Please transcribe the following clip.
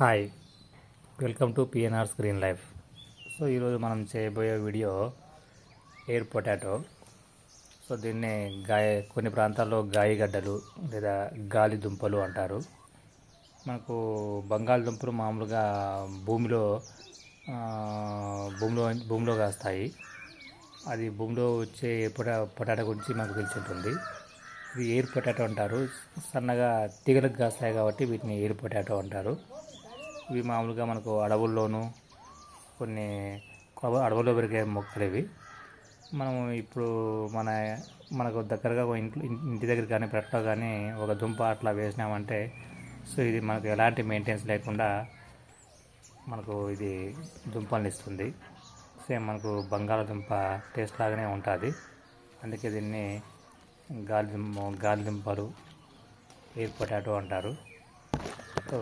Hi, welcome to PNR screen life. So ఈరోజు మనం చేయబోయే వీడియో ఎయిర్ పొటాటో. సో దీన్ని కొన్ని ప్రాంతాల్లో గాయగడ్డలు లేదా గాలి దుంపలు అంటారు. మనకు బంగాళదుంపలు మామూలుగా భూమిలో భూమిలో కాస్తాయి. అది భూమిలో వచ్చే పొటాటో గురించి మనకు తెలిసి ఉంటుంది. ఇది ఎయిర్ పొటాటో అంటారు. సన్నగా తీగలకు కాస్తాయి కాబట్టి వీటిని ఎయిర్ పొటాటో అంటారు. ఇవి మామూలుగా మనకు అడవుల్లోనూ కొన్ని అడవుల్లో పెరిగే మొక్కలు ఇవి. మనము ఇప్పుడు మనకు దగ్గరగా ఇంటి దగ్గర కానీ పెట్టలో కానీ ఒక దుంప అట్లా వేసినామంటే సో ఇది మనకు ఎలాంటి మెయింటెనెన్స్ లేకుండా మనకు ఇది దుంపలను ఇస్తుంది. సేమ్ మనకు బంగాళదుంప టేస్ట్ లాగానే ఉంటుంది. అందుకే దీన్ని గాలిదుంపలు ఎయిర్ పొటాటో అంటారు. సో